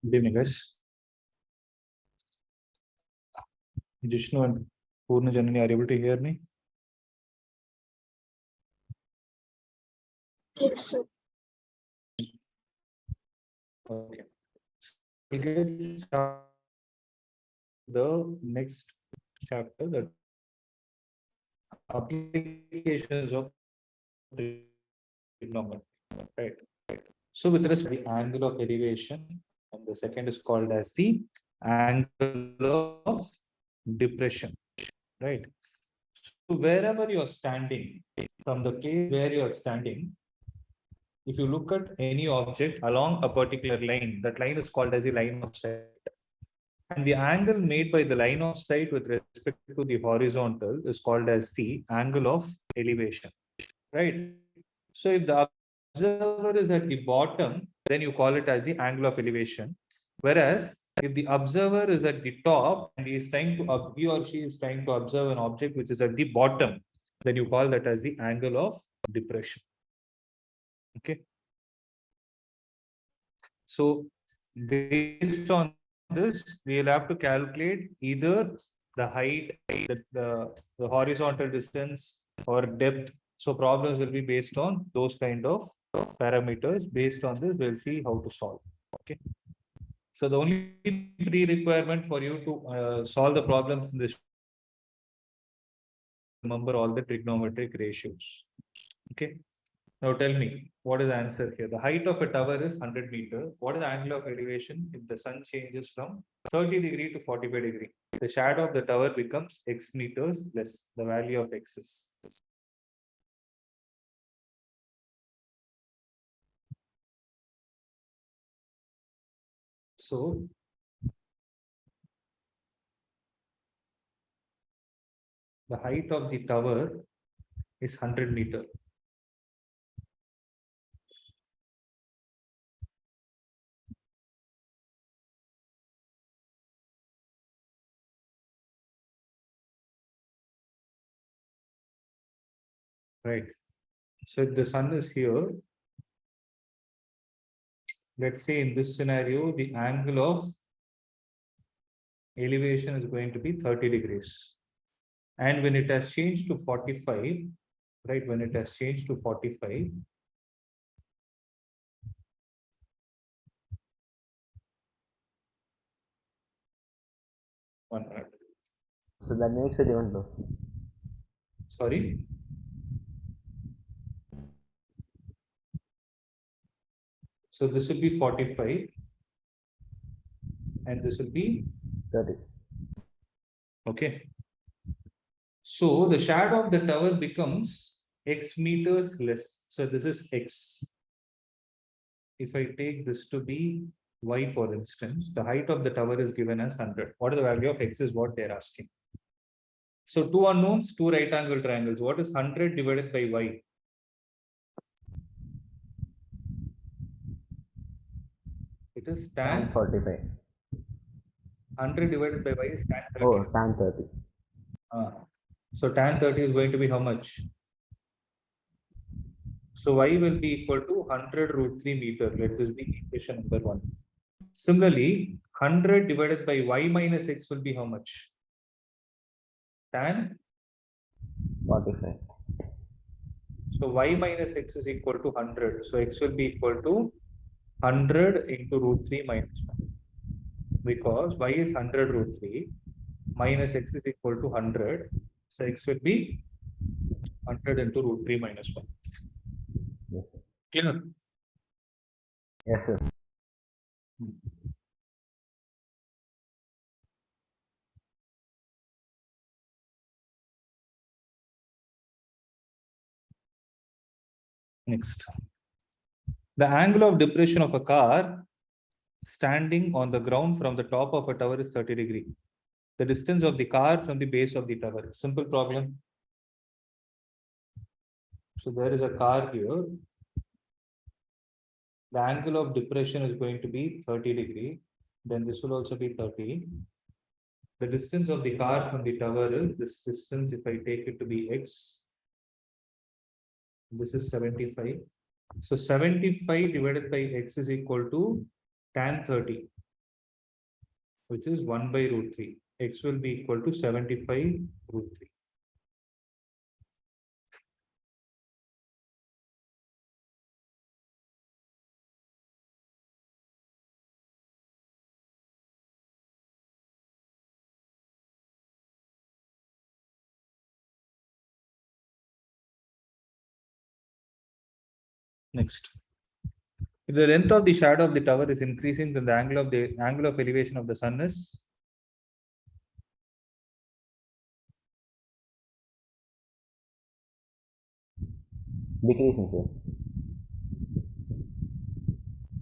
Good evening, guys. Jishnu and Purna Janani, are you able to hear me? Yes, sir. Okay. We'll get started the next chapter, the applications of trigonometry. Right. So with respect to the angle of elevation, and the second is called as the angle of depression. Right. So wherever you're standing, from the place where you're standing, if you look at any object along a particular line, that line is called as the line of sight. And the angle made by the line of sight with respect to the horizontal is called as the angle of elevation. Right. So if the observer is at the bottom, then you call it as the angle of elevation. Whereas if the observer is at the top and he or she is trying to observe an object which is at the bottom, then you call that as the angle of depression. Okay. So based on this, we'll have to calculate either the height, the horizontal distance or depth. So problems will be based on those kind of parameters. Based on this, we'll see how to solve. Okay. So the only pre-requirement for you to solve the problems in this, remember all the trigonometric ratios. Okay. Now tell me, what is the answer here? The height of a tower is 100 meters. What is the angle of elevation if the sun changes from 30 degree to 45 degree? The shadow of the tower becomes x meters less the value of x is. So the height of the tower is 100 meters. Right. So if the sun is here, let's say in this scenario, the angle of elevation is going to be 30 degrees. And when it has changed to 45, right, when it has changed to 45, one minute. So that makes it even low. Sorry. So this will be 45 and this will be 30. okay. So the shadow of the tower becomes x meters less. So this is x. If I take this to be y, for instance, the height of the tower is given as 100. What is the value of x is what they're asking. So two unknowns, two right angle triangles. What is 100 divided by y? It is tan 45. 100 divided by y is tan 30. Oh, tan 30. So tan 30 is going to be how much? So y will be equal to 100 root 3 meter. Let this be equation number 1. Similarly, 100 divided by y minus x will be how much? Tan 45. So y minus x is equal to 100. So x will be equal to 100 into root 3 minus 1. Because y is 100 root 3 minus x is equal to 100. So x will be 100 into root 3 minus 1. Yes, sir. Clear? Yes, sir. Next. The angle of depression of a car standing on the ground from the top of a tower is 30 degree. The distance of the car from the base of the tower. Simple problem. So there is a car here. The angle of depression is going to be 30 degree. Then this will also be 30. The distance of the car from the tower is this distance. If I take it to be x, this is 75. So 75 divided by x is equal to tan 30. which is 1 by root 3. X will be equal to 75 root 3. Next. If the length of the shadow of the tower is increasing, then the angle of elevation of the sun is Decreasing, sir.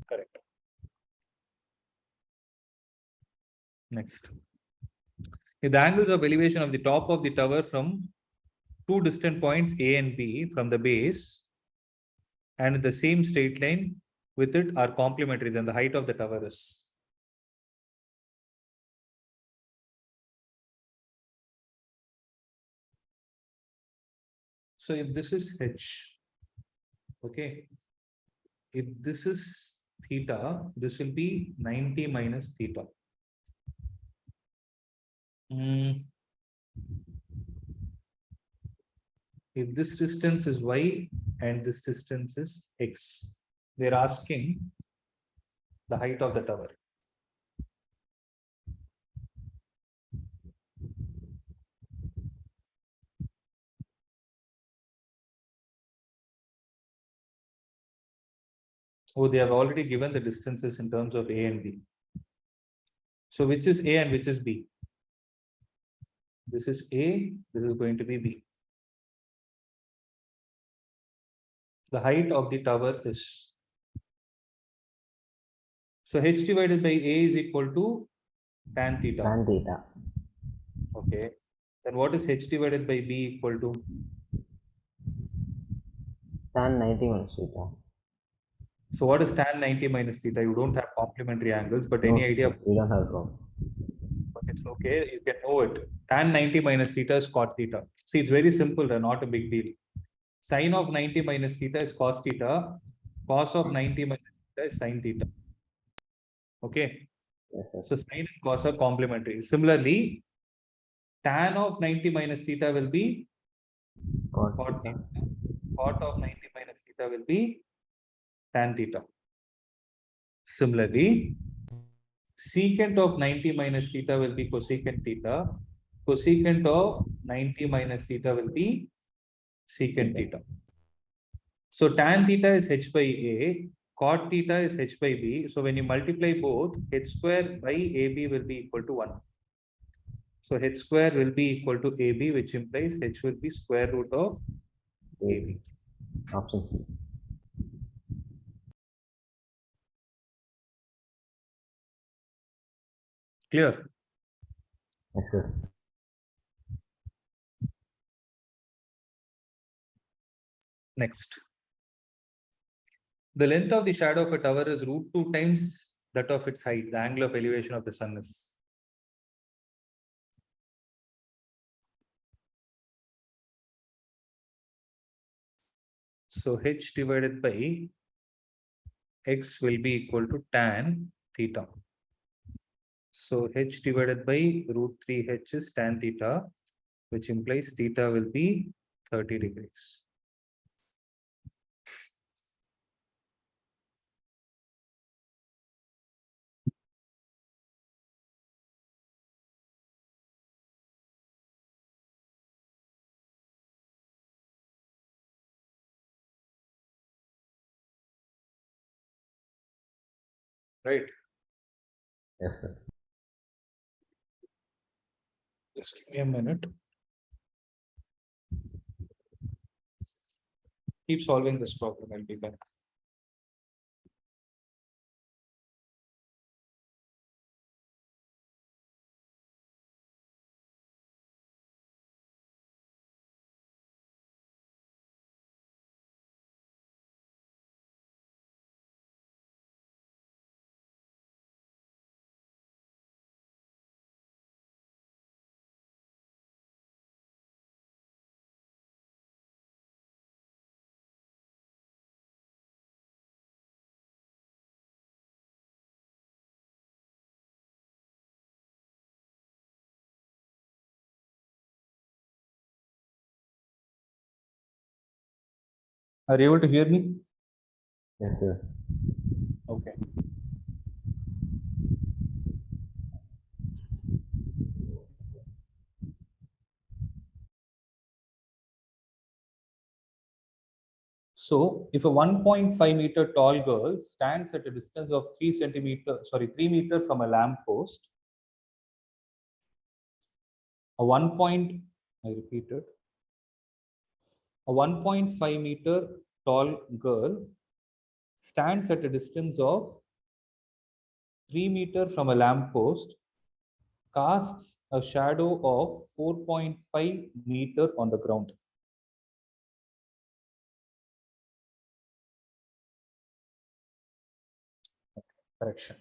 correct. Next. If the angles of elevation of the top of the tower from two distant points A and B from the base and the same straight line with it are complementary, then the height of the tower is. So if this is H, okay, if this is theta, this will be 90 minus theta. If this distance is y and this distance is x, they're asking the height of the tower. Oh, they have already given the distances in terms of A and B. So which is A and which is B? This is A, this is going to be B. The height of the tower is. So H divided by A is equal to tan theta. Tan theta. Okay. Then what is H divided by B equal to? Tan 90 minus theta. So what is tan 90 minus theta? You don't have complementary angles, but any No, idea? we don't have wrong. But it's okay, you can know it. Tan 90 minus theta is cot theta. See, it's very simple, not a big deal. Sine of 90 minus theta is cos theta. Cos of 90 minus theta is sin theta. Okay. Yes, sir. So sine and cos are complementary. Similarly, tan of 90 minus theta will be Cot cot theta. theta. Cot of 90 minus theta will be tan theta. Similarly, secant of 90 minus theta will be cosecant theta. Cosecant of 90 minus theta will be secant theta. So tan theta is h by a, cot theta is h by b. So when you multiply both, h square by ab will be equal to 1. So h square will be equal to ab, which implies h will be square root of ab. Option C. Clear? Yes, sir. Next. The length of the shadow of a tower is root 2 times that of its height, the angle of elevation of the sun is. So h divided by x will be equal to tan theta. So h divided by root 3h is tan theta, which implies theta will be 30 degrees. Right? Yes, sir. Just give me a minute. Keep solving this problem, I'll be back. Are you able to hear me? Yes, sir. Okay. So if a 1.5 meter tall girl stands at a distance of 3 meter from a lamp post, a 1 point, I repeated, a 1.5 meter tall girl stands at a distance of 3 meter from a lamp post, casts a shadow of 4.5 meter on the ground. Correction.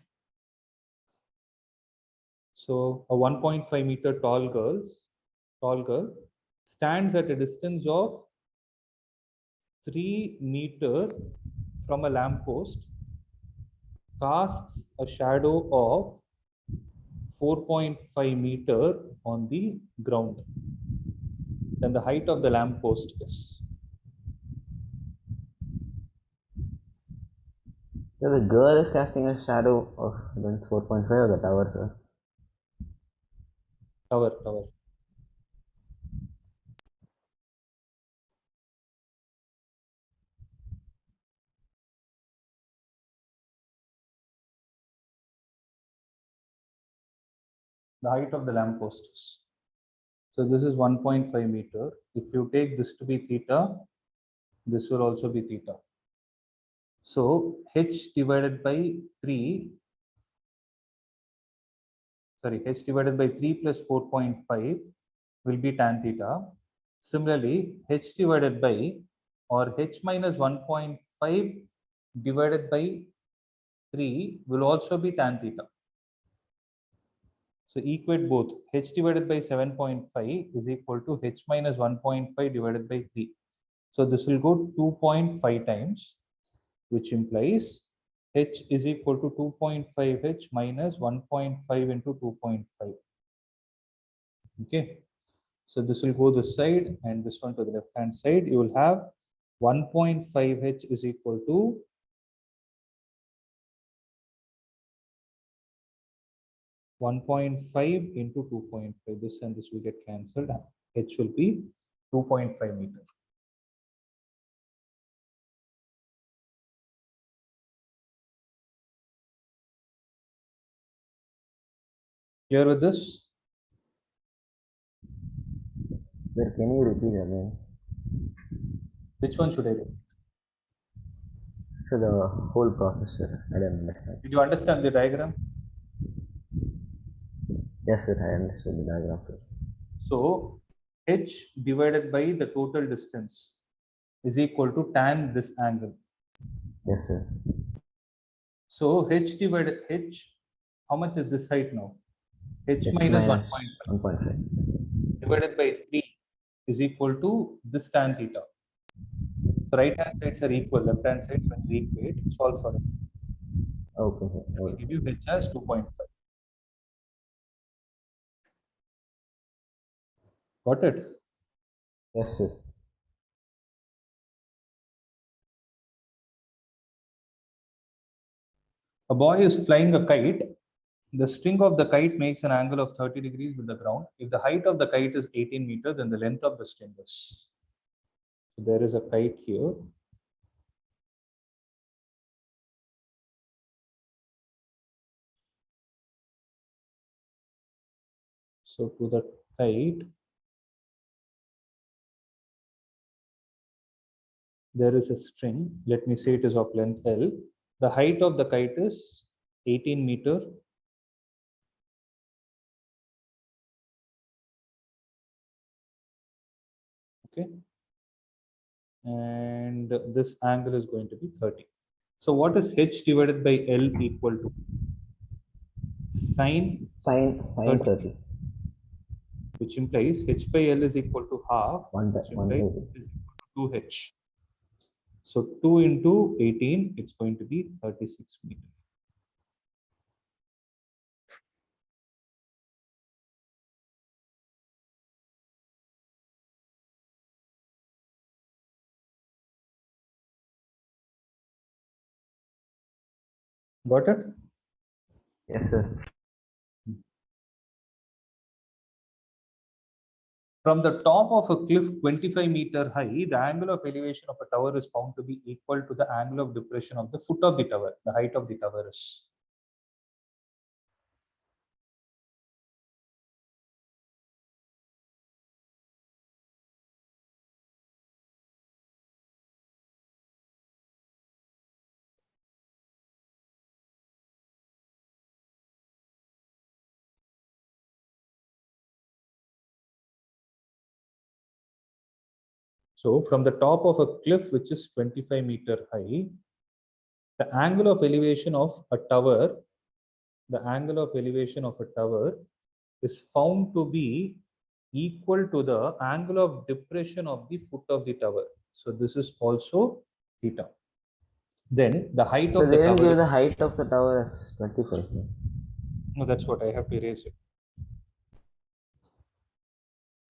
So a 1.5 meter tall girl stands at a distance of 3 meter from a lamp post, casts a shadow of 4.5 meter on the ground. Then the height of the lamp post is. So the girl is casting a shadow of length 4.5 of the tower, sir. Tower. The height of the lamp post is. So this is 1.5 meter. If you take this to be theta, this will also be theta. So h divided by 3, h divided by 3 plus 4.5 will be tan theta. Similarly, h divided by or h minus 1.5 divided by 3 will also be tan theta. So equate both. H divided by 7.5 is equal to h minus 1.5 divided by 3. So this will go 2.5 times, which implies h is equal to 2.5h minus 1.5 into 2.5. Okay. So this will go this side and this one to the left hand side. You will have 1.5h is equal to 1.5 into 2.5. This and this will get cancelled. H will be 2.5 meter. Clear with this? Sir, can you repeat again? Which one should I do? So the whole process, sir. I don't understand. Did you understand the diagram? Yes, sir. I understood the diagram, sir. So h divided by the total distance is equal to tan this angle. Yes, sir. So h divided h, how much is this height now? H minus 1.5 1.5. Yes, sir. divided by 3 is equal to this tan theta. So right hand sides are equal, left hand sides when you equate, solve for it. Okay, sir. It will Okay. give you h as 2.5. Got it? Yes, sir. A boy is flying a kite. The string of the kite makes an angle of 30 degrees with the ground. If the height of the kite is 18 meters, then the length of the string is. So there is a kite here. So to the kite, there is a string. Let me say it is of length L. The height of the kite is 18 meter. Okay. And this angle is going to be 30. So what is h divided by L equal to? Sine Sine 30, 30. which implies h by L is equal to half, which implies 130. is equal to 2h. So 2 into 18, it's going to be 36 meters. Got it? Yes, sir. From the top of a cliff 25-meter high, the angle of elevation of a tower is found to be equal to the angle of depression of the foot of the tower. The height of the tower is. So from the top of a cliff, which is 25-meter high, the angle of elevation of a tower, is found to be equal to the angle of depression of the foot of the tower. So this is also theta. Then the height So of they the didn't tower. give the height of the tower as 25. Sir. No, that's what I have to erase it.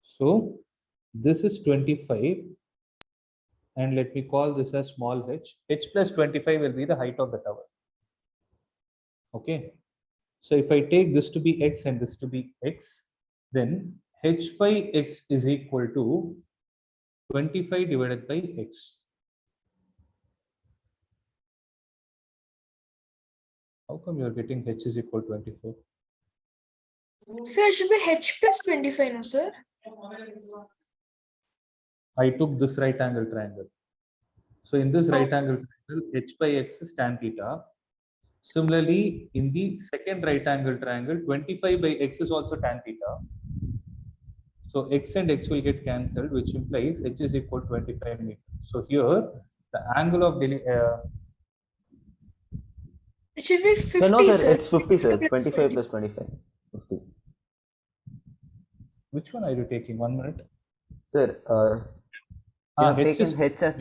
So this is 25, and let me call this as small h. H plus 25 will be the height of the tower. Okay. So if I take this to be x and this to be x, then h by x is equal to 25 divided by x. How come you are getting h is equal to 24? Sir, it should be h plus 25, no, sir? I took this right angle triangle. So in this right angle triangle, h by x is tan theta. Similarly, in the second right angle triangle, 25 by x is also tan theta. So x and x will get cancelled, which implies h is equal to 25 meters. So here, the angle of It should be 50, So no, sir, sir. it's 50, sir. 25 plus 25 plus 25. 50. which one are you taking? 1 minute. Sir, you have H is taken h as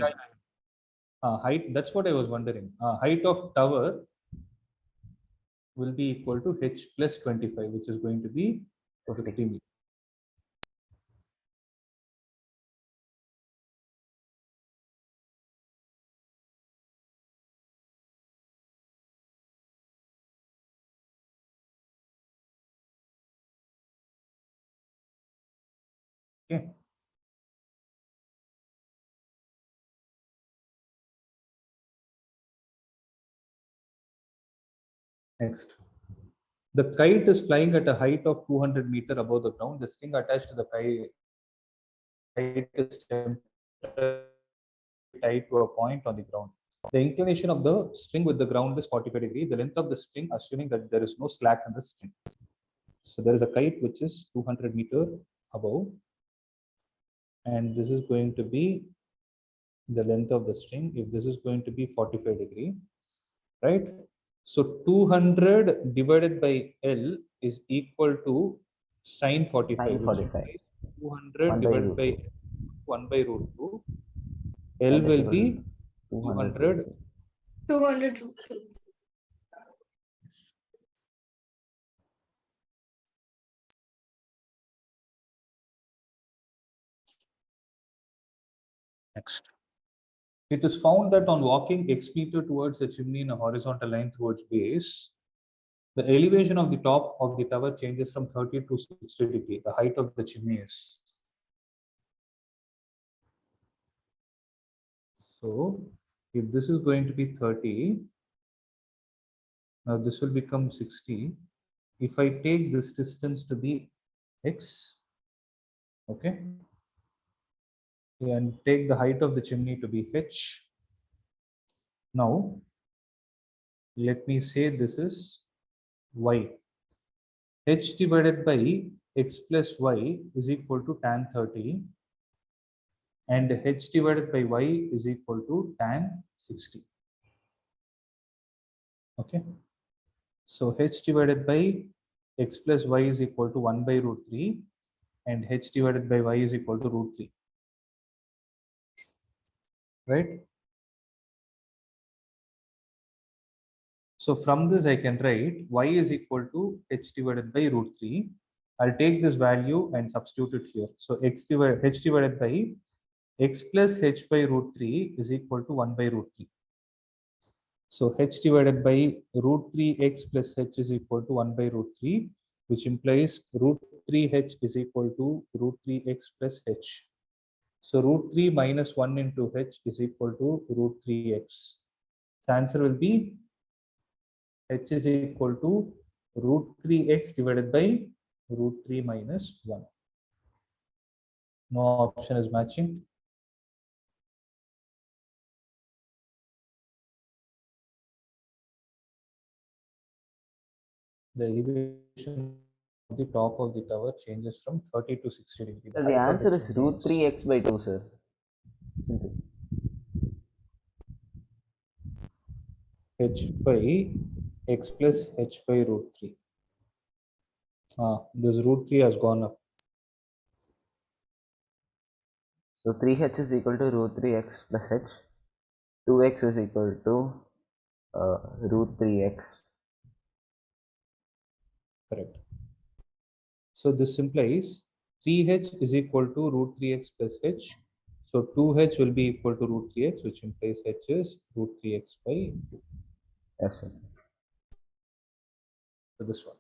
height. That's what I was wondering. Height of tower will be equal to h plus 25, which is going to be 50 meters. Okay. Next. The kite is flying at a height of 200 meters above the ground. The string attached to the kite is tied to a point on the ground. The inclination of the string with the ground is 45 degrees. The length of the string, assuming that there is no slack in the string. So there is a kite which is 200 meters above, and this is going to be the length of the string. If this is going to be 45 degrees, right? So 200 divided by L is equal to sine 45, Sine which 45. implies 200 1 by divided root by 2. 1 by root 2. L That is will equal be to 200. 200. 200. Next. It is found that on walking x meter towards the chimney in a horizontal line towards base, the elevation of the top of the tower changes from 30 to 60 degrees. The height of the chimney is. So if this is going to be 30, now this will become 60. If I take this distance to be x, okay, and take the height of the chimney to be h. Now, let me say this is y. H divided by x plus y is equal to tan 30, and h divided by y is equal to tan 60. Okay. So h divided by x plus y is equal to 1 by root 3, and h divided by y is equal to root 3. Right? So from this I can write y is equal to h divided by root 3. I'll take this value and substitute it here. So h divided by x plus h by root 3 is equal to 1 by root 3. So h divided by root 3x plus h is equal to 1 by root 3, which implies root 3h is equal to root 3x plus h. So root 3 minus 1 into h is equal to root 3x. So answer will be h is equal to root 3x divided by root 3 minus 1. No option is matching. The elevation of the top of the tower changes from 30 to 60 degrees. So the answer is root 3x by 2, sir. Isn't it? H by x plus h by root 3. This root 3 has gone up. So 3h is equal to root 3x plus h. 2x is equal to root 3x. Correct. So this implies 3h is equal to root 3x plus h. So 2h will be equal to root 3x, which implies h is root 3x by 2. Yes, sir. So this one.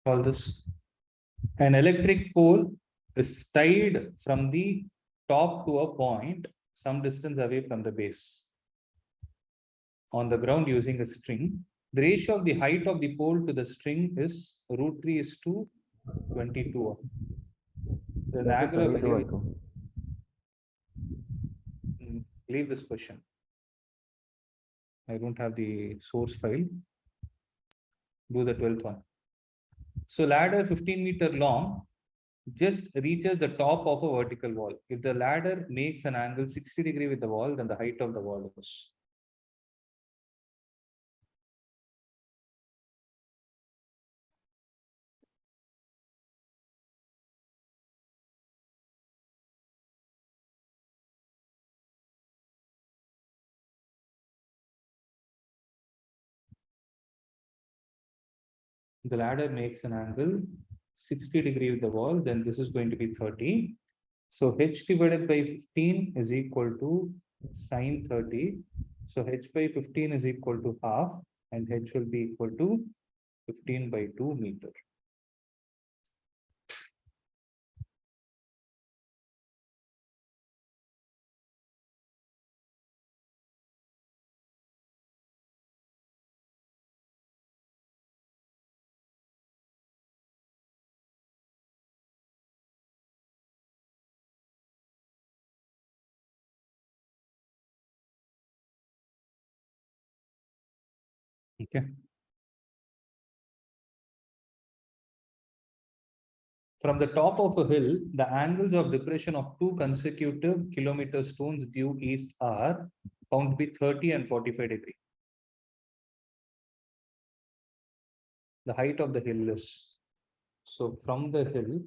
Call this. An electric pole is tied from the top to a point some distance away from the base on the ground using a string. The ratio of the height of the pole to the string is root 3 is to 22. The angle of 22 or elevation. 2. Leave this question. I don't have the source file. Do the 12th one. So ladder 15-meter long just reaches the top of a vertical wall. If the ladder makes an angle 60 degree with the wall, then the height of the wall is. The ladder makes an angle 60 degree with the wall, then this is going to be 30. So h divided by 15 is equal to sine 30. So h by 15 is equal to half, and h will be equal to 15 by 2 meter. Okay. From the top of a hill, the angles of depression of two consecutive kilometer stones due east are found to be 30 and 45 degrees. The height of the hill is. So from the hill,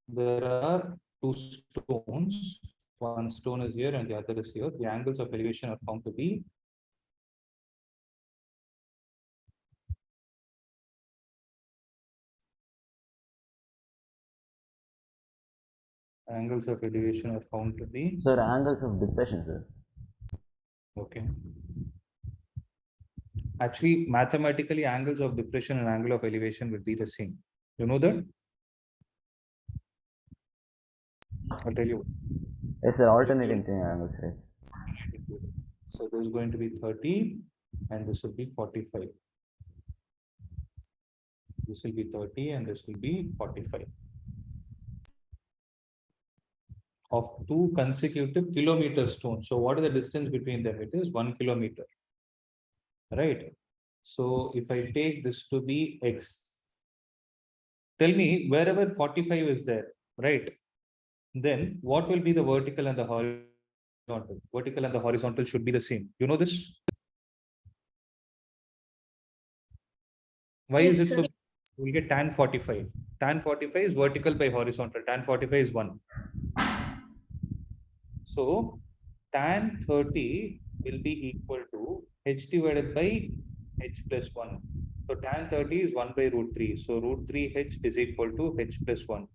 there are two stones. One stone is here and the other is here. The angles of elevation are found to be angles of elevation are found to be. Sir, angles of depression, sir. Okay. Actually, mathematically, angles of depression and angle of elevation will be the same. You know that? I'll tell you. It's an alternating thing angles, right? So this is going to be 30 and this will be 45. This will be 30 and this will be 45. Of two consecutive kilometer stones. So what is the distance between them? It is 1 kilometer. Right. So if I take this to be X, tell me wherever 45 is there, right? Then what will be the vertical and the horizontal? Vertical and the horizontal should be the same. You know this? Why Yes, is it sir. so? We get tan 45. Tan 45 is vertical by horizontal. Tan 45 is 1. So tan 30 will be equal to h divided by h plus 1. So tan 30 is 1 by root 3. So root 3 h is equal to h plus 1.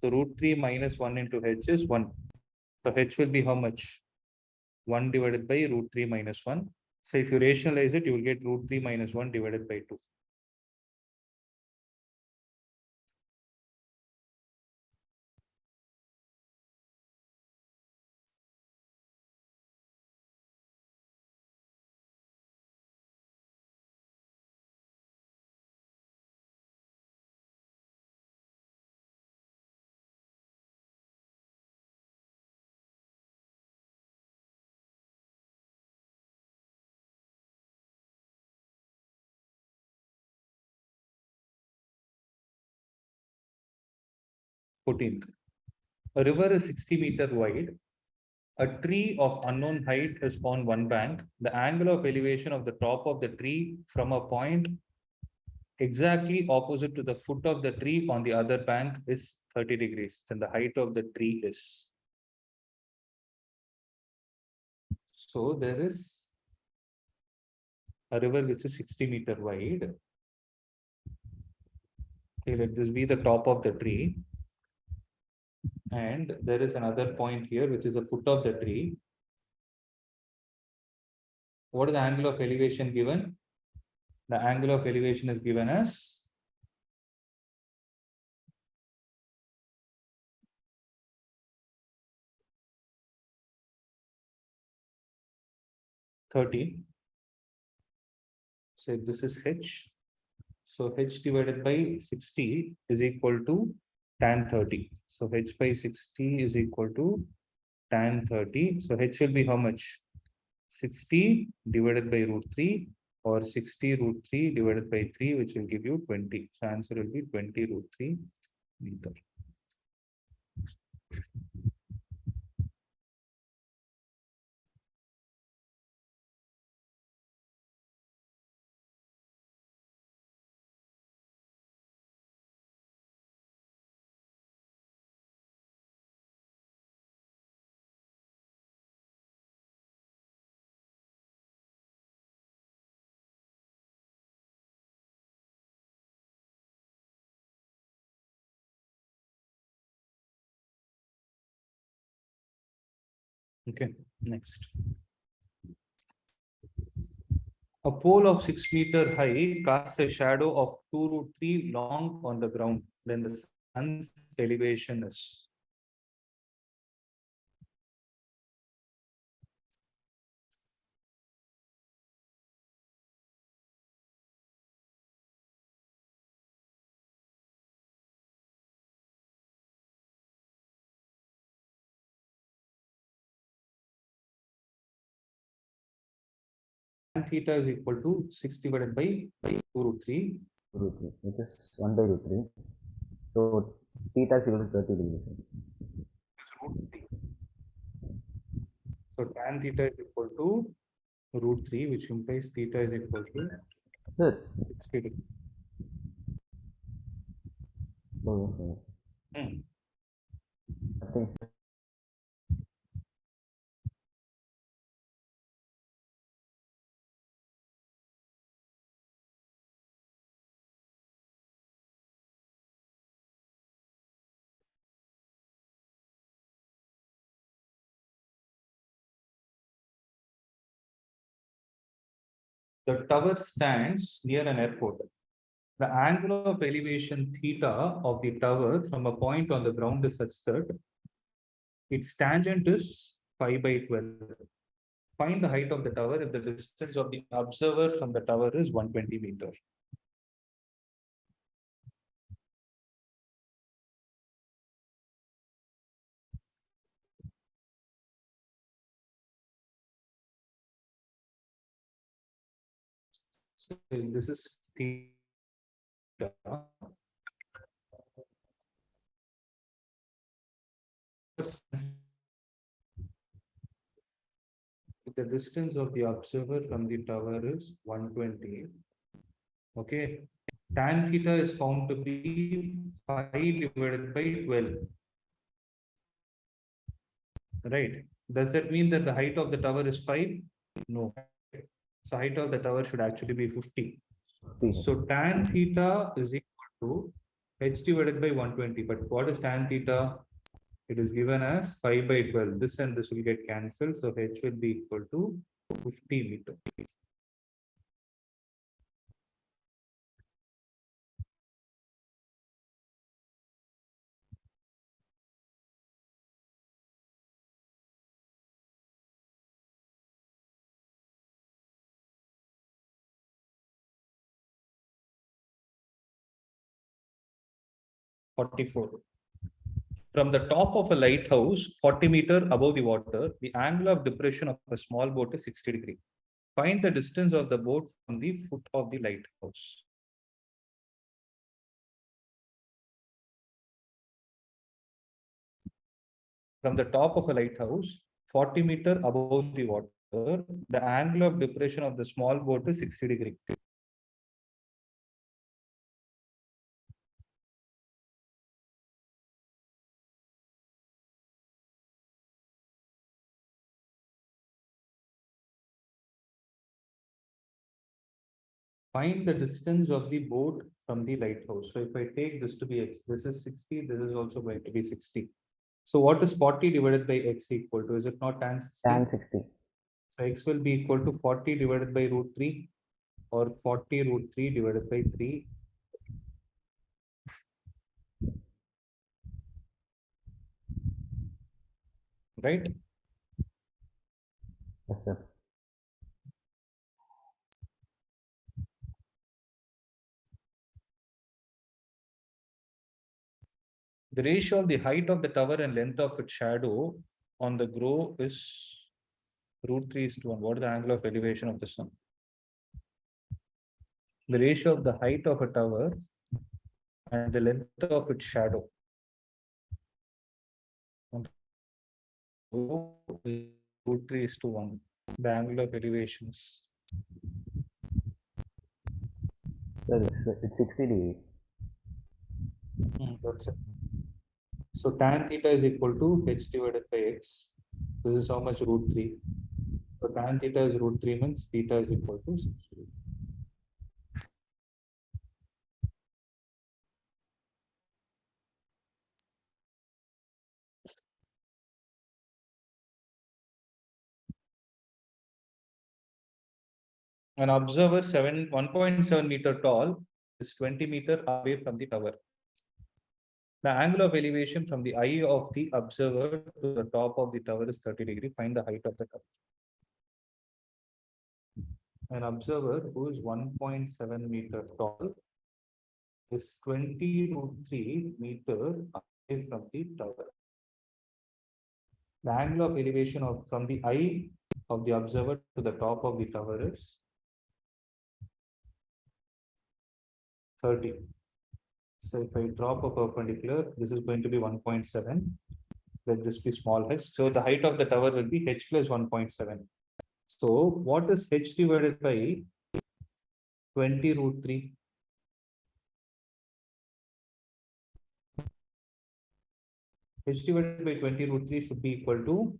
So root 3 minus 1 into h is 1. So h will be how much? 1 divided by root 3 minus 1. So if you rationalize it, you will get root 3 minus 1 divided by 2. Fourteenth. A river is 60-meter wide. A tree of unknown height is on one bank. The angle of elevation of the top of the tree from a point exactly opposite to the foot of the tree on the other bank is 30 degrees. Then the height of the tree is. So there is a river which is 60-meter wide. Okay, let this be the top of the tree. And there is another point here, which is the foot of the tree. What is the angle of elevation given? The angle of elevation is given as 30. So this is h. So h divided by 60 is equal to tan 30. So h by 60 is equal to tan 30. So h will be how much? 60 divided by root 3 or 60 root 3 divided by 3, which will give you 20. So answer will be 20 root 3 meter. Okay, next. A pole of 6 meter high casts a shadow of 2 root 3 long on the ground. Then the sun's elevation is. Tan theta is equal to 6 divided by 2 root 3. Root 3, which is 1 by root 3. So theta is equal to 30 degrees. So tan theta is equal to root 3, which implies theta is equal to Sir, 60 degrees. oh, yes, Hmm. I think The tower stands near an airport. The angle of elevation theta of the tower from a point on the ground is such that its tangent is pi by 12. Find the height of the tower if the distance of the observer from the tower is 120 meters. So this is theta. If the distance of the observer from the tower is 120, okay, tan theta is found to be 5 divided by 12. Right? Does that mean that the height of the tower is 5? No. So height of the tower should actually be 50. 50. So tan theta is equal to h divided by 120. But what is tan theta? It is given as 5 by 12. This and this will get cancelled. So h will be equal to 50 meter. Forty-four. From the top of a lighthouse, 40 meter above the water, the angle of depression of a small boat is 60 degree. Find the distance of the boat from the foot of the lighthouse. From the top of a lighthouse, 40 meter above the water, the angle of depression of the small boat is 60 degree. Find the distance of the boat from the lighthouse. So if I take this to be x, this is 60, this is also going to be 60. So what is 40 divided by x equal to? Is it not tan 60? Tan 60. So x will be equal to 40 divided by root 3 or 40 root 3 divided by 3. Right? Yes, sir. The ratio of the height of the tower and length of its shadow on the grove is root 3 is to 1. What is the angle of elevation of the sun? The ratio of the height of a tower and the length of its shadow on the grove is root 3 is to 1. The angle of elevations. Sir, it's 60 degree. That's it. So tan theta is equal to h divided by x. This is how much root 3. So tan theta is root 3 means theta is equal to 60. An observer 1.7 meter tall is 20 meter away from the tower. The angle of elevation from the eye of the observer to the top of the tower is 30 degree. Find the height of the tower. An observer who is 1.7 meter tall is 20 root 3 meter away from the tower. The angle of elevation from the eye of the observer to the top of the tower is 30. So if I drop a perpendicular, this is going to be 1.7. Let this be small h. So the height of the tower will be h plus 1.7. So what is h divided by 20 root 3? H divided by 20 root 3 should be equal to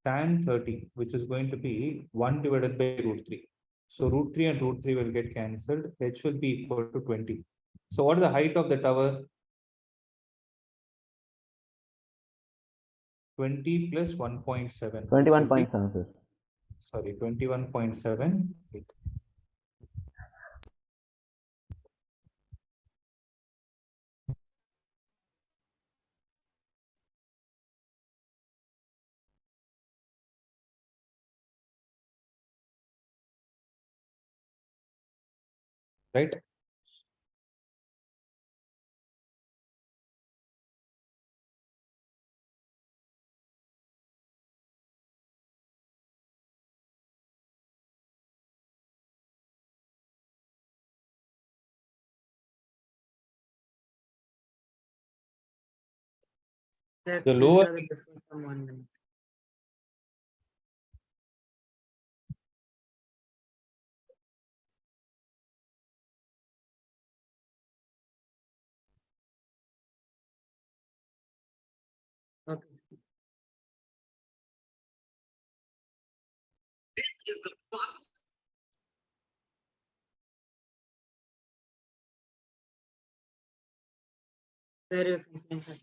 tan 30, which is going to be 1 divided by root 3. So root 3 and root 3 will get cancelled. H will be equal to 20. So what is the height of the tower? 20 plus 1.7. 21.7, sir. Sorry, 21.7. Right? The lower Okay. Very okay, sir.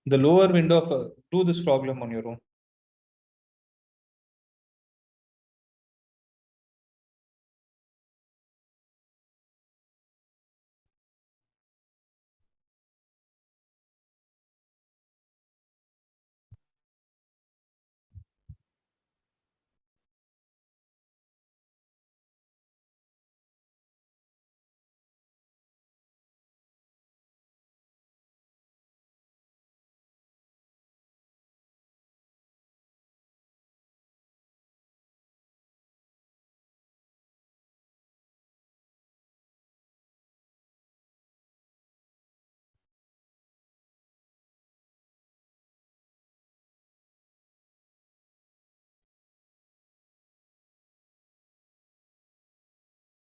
The lower window of do this problem on your own.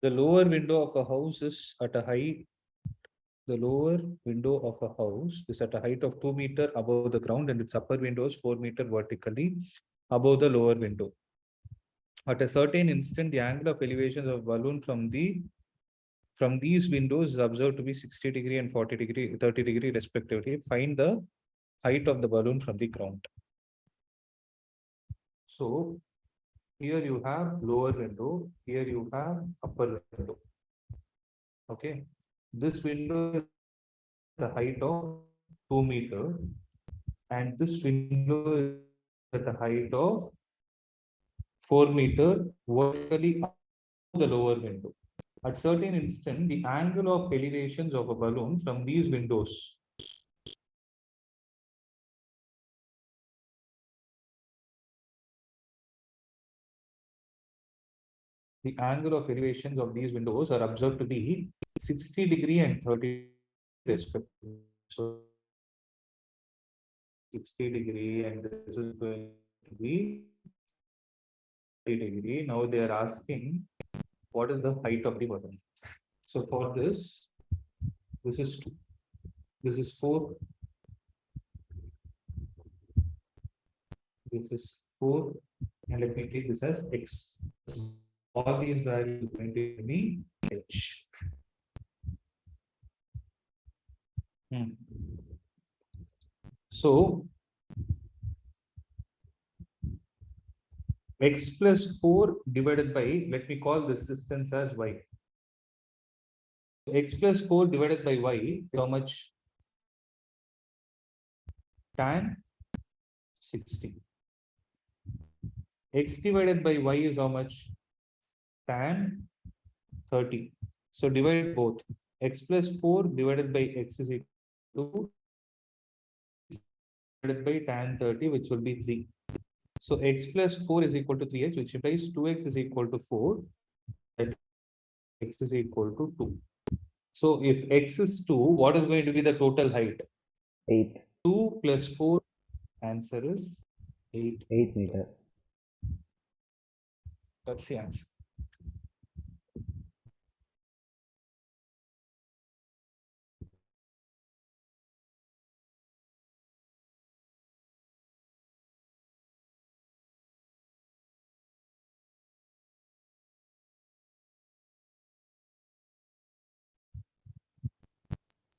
The lower window of a house is at a height. The lower window of a house is at a height of 2 meters above the ground, and its upper window is 4 meters vertically above the lower window. At a certain instant, the angle of elevations of balloon from these windows is observed to be 60° and 40°, 30° respectively. Find the height of the balloon from the ground. So here you have lower window, here you have upper window. Okay, this window is the height of 2 meters, and this window is at the height of 4 meters vertically above the lower window. At certain instant, the angle of elevations of a balloon from these windows the angle of elevations of these windows are observed to be 60° and 30 respectively. So 60° and this is going to be 30°. Now they are asking what is the height of the balloon. So for this is 2, this is 4, this is 4, and let me take this as x. All these values are going to be h. So x plus 4 divided by, let me call this distance as y. X plus 4 divided by y is how much? Tan 60. X divided by y is how much? Tan 30. So divide both. X plus 4 divided by x is equal to divided by tan 30, which will be 3. So x plus 4 is equal to 3x, which implies 2x is equal to 4. X is equal to 2. So if x is 2, what is going to be the total height? 8. 2 plus 4, answer is 8. 8 meters. That's the answer.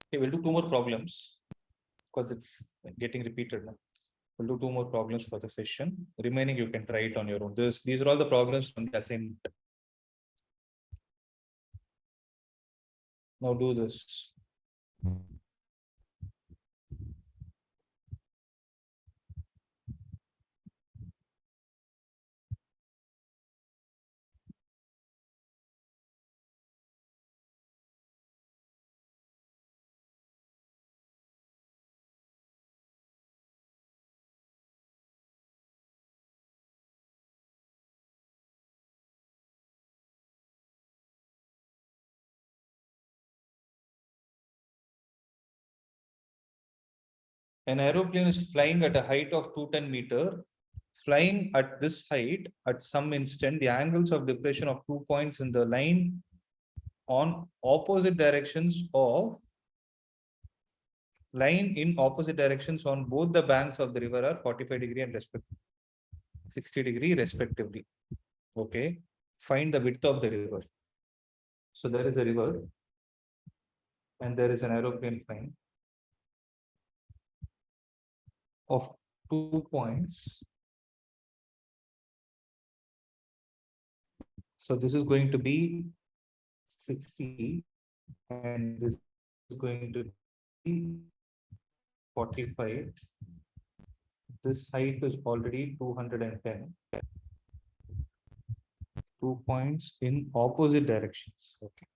Okay, we'll do 2 more problems because it's getting repeated now. We'll do 2 more problems for the session. Remaining, you can try it on your own. These are all the problems from the assignment. Now do this. An aeroplane is flying at a height of 210 meters. Flying at this height, at some instant, the angles of depression of 2 points in the line on opposite directions of line in opposite directions on both the banks of the river are 45 degree and 60 degree respectively. Okay, find the width of the river. So there is a river and there is an aeroplane flying of 2 points. So this is going to be 60 and this is going to be 45. This height is already 210. 2 points in opposite directions. Okay.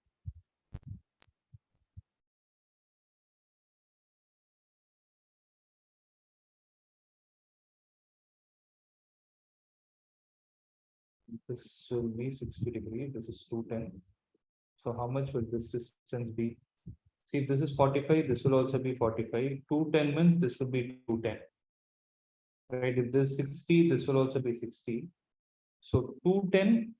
This will be 60 degrees. This is 210. So how much will this distance be? See, this is 45. This will also be 45. 210 means this will be 210. Right? If this is 60, this will also be 60. So 210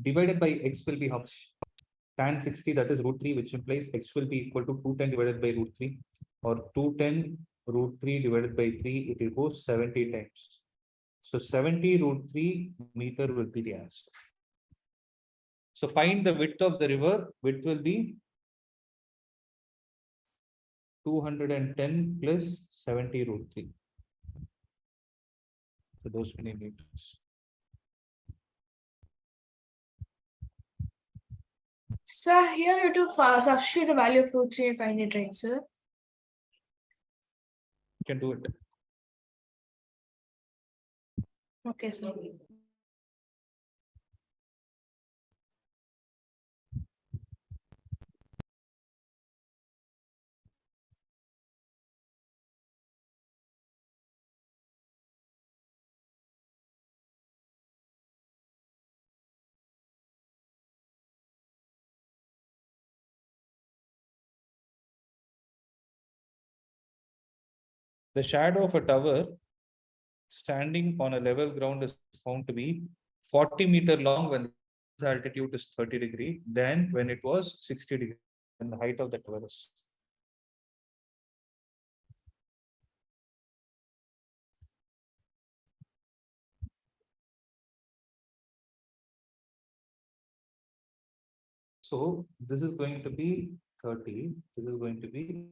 divided by x will be how much? Tan 60, that is root 3, which implies x will be equal to 210 divided by root 3, or 210 root 3 divided by 3, it will go 70 times. So 70 root 3 meter will be the answer. So find the width of the river. Width will be 210 plus 70 root 3. So those many meters. Sir, here you to substitute the value of root 3 and find it, right, sir? You can do it. Okay, sir. The shadow of a tower standing on a level ground is found to be 40 meter long when the altitude is 30 degree, then when it was 60 degree, and the height of the tower is. So this is going to be 30, this is going to be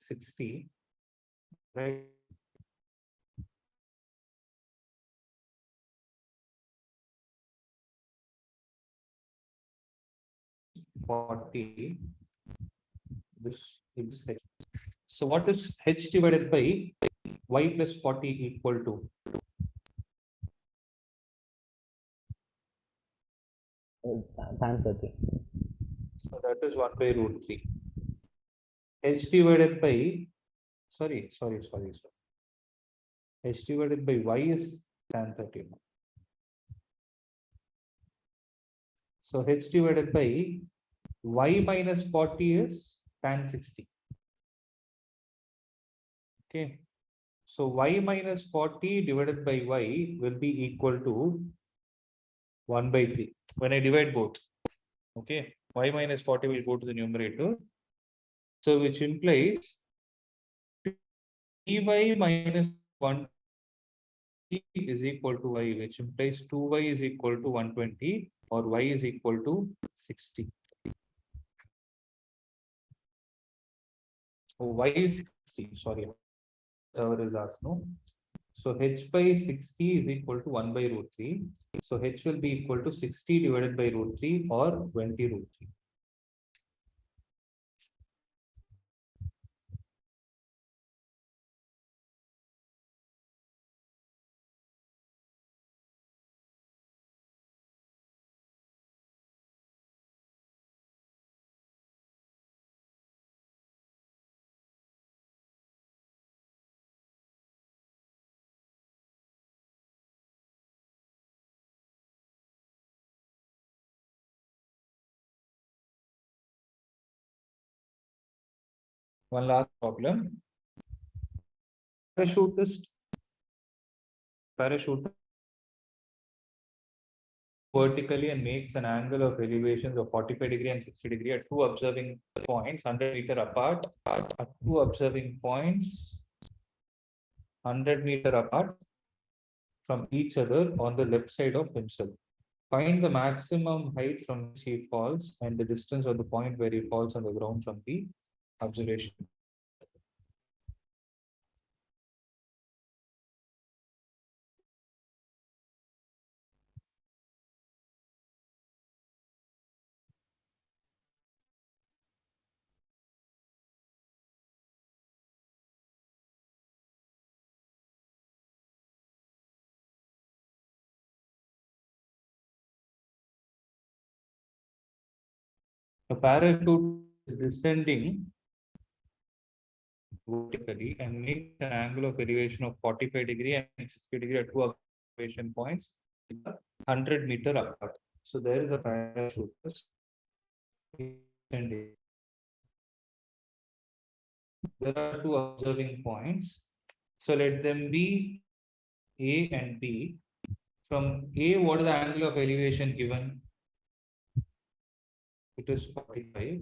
60, right? This is h. So what is h divided by y plus 40 equal to? Tan 30. So that is 1 by root 3. H divided by, sorry. H divided by y is tan 30. So h divided by y minus 40 is tan 60. Okay. So y minus 40 divided by y will be equal to 1 by 3 when I divide both. Okay. Y minus 40 will go to the numerator. So which implies 3y minus 1 is equal to y, which implies 2y is equal to 120 or y is equal to 60. Oh, y is 60, sorry. Is asked, no? So h by 60 is equal to 1 by root 3. So h will be equal to 60 divided by root 3 or 20 root 3. One last problem. Parachutist vertically and makes an angle of elevations of 45 degree and 60 degree at two observing points 100 meter apart at two observing points 100 meter apart from each other on the left side of himself. Find the maximum height from which he falls and the distance of the point where he falls on the ground from the observation. The parachute is descending vertically and makes an angle of elevation of 45 degree and 60 degree at two observation points 100 meter apart. So there is a parachute descending. There are two observing points. So let them be A and B. From A, what is the angle of elevation given? It is 45.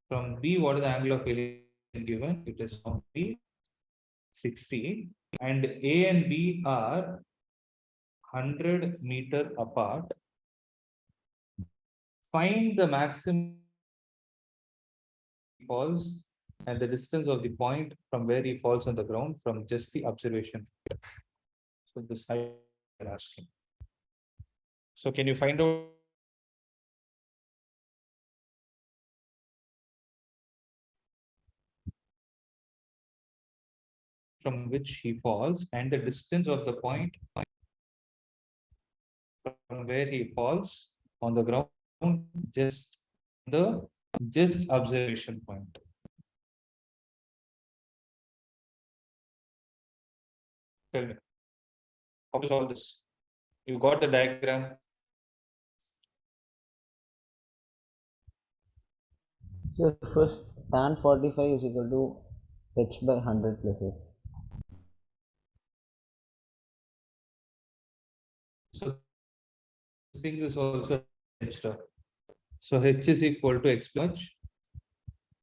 From B, what is the angle of elevation given? It is 60. And A and B are 100 meter apart. Find the maximum falls and the distance of the point from where he falls on the ground from just the observation. So this I am asking. So can you find out from which he falls and the distance of the point from where he falls on the ground, just observation point. Tell me, how to solve this? You got the diagram. So first tan 45 is equal to h by 100 plus x. So this thing is also h star. So h is equal to x plus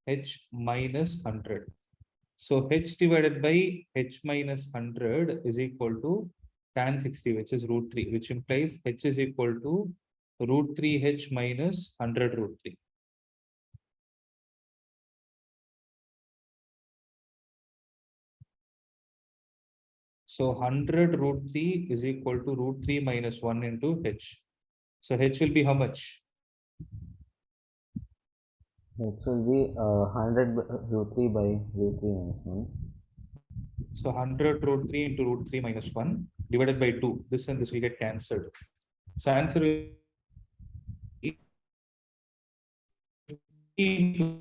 h minus 100. So h divided by h minus 100 is equal to tan 60, which is root 3, which implies h is equal to root 3h minus 100 root 3. So 100 root 3 is equal to root 3 minus 1 into h. So h will be how much? H will be 100 root 3 by root 3 minus 1. So 100 root 3 into root 3 minus 1 divided by 2. This and this will get cancelled. So answer will be 50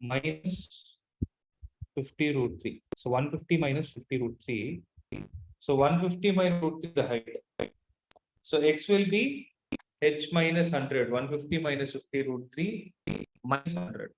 minus 50 root 3. So 150 minus 50 root 3. So 150 minus root 3 the height. So x will be h minus 100. 150 minus 50 root 3 minus 100.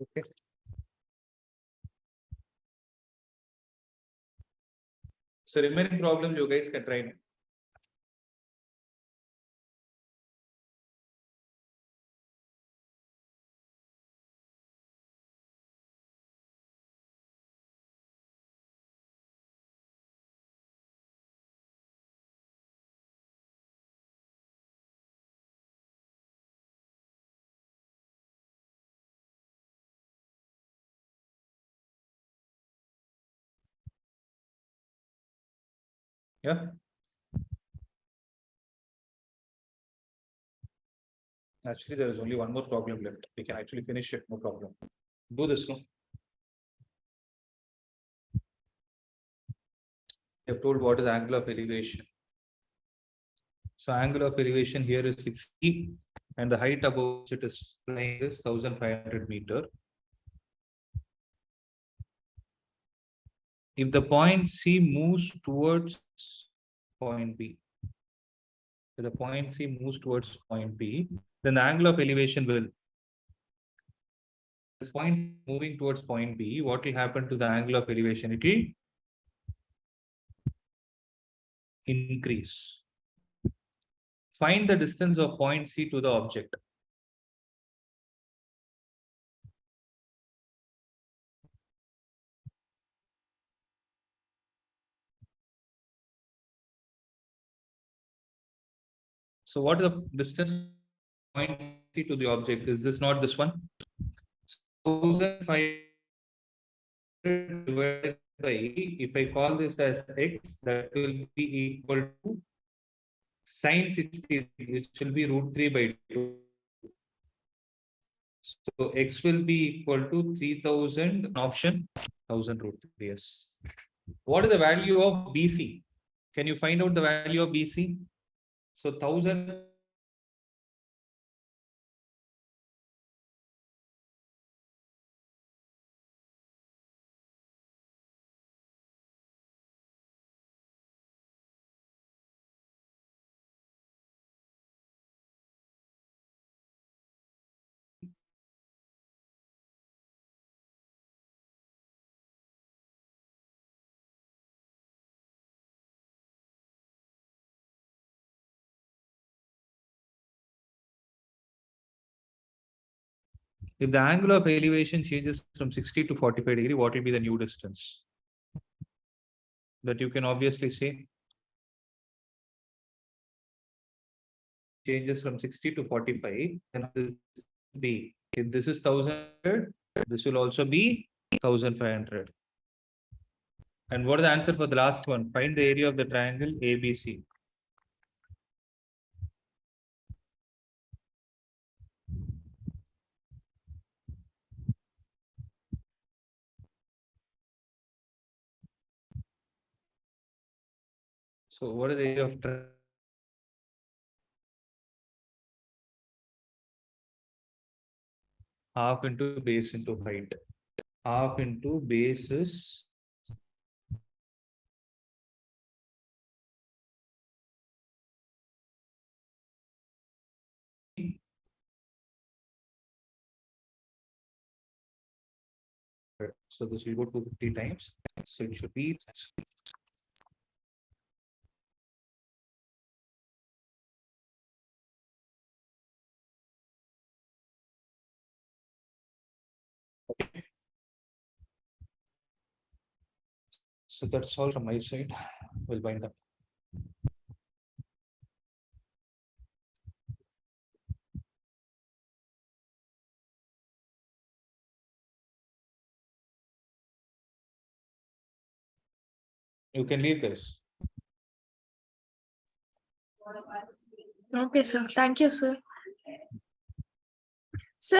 Okay. So remaining problems you guys can try now. Yeah. Actually, there is only one more problem left. We can actually finish it, no problem. Do this, no? I have told what is angle of elevation. So angle of elevation here is 60 and the height above which it is flying is 1500 meter. If the point C moves towards point B, if the point C moves towards point B, then the angle of elevation will, this point moving towards point B, what will happen to the angle of elevation? It will increase. Find the distance of point C to the object. So what is the distance point C to the object? Is this not this one? 1500 divided by, if I call this as x, that will be equal to sine 60, which will be √3/2. So x will be equal to 3000, option 1000√3. Yes. What is the value of BC? Can you find out the value of BC? So 1000. If the angle of elevation changes from 60 to 45 degree, what will be the new distance? That you can obviously say. Changes from 60 to 45, then this will be, if this is 1000, this will also be 1500. And what is the answer for the last one? Find the area of the triangle ABC. So what is the area of triangle? Half into base into height. Half into base is so this will go 250 times. So it should be so that's all from my side. We'll wind up. You can leave, guys. Okay, sir. Thank you, sir.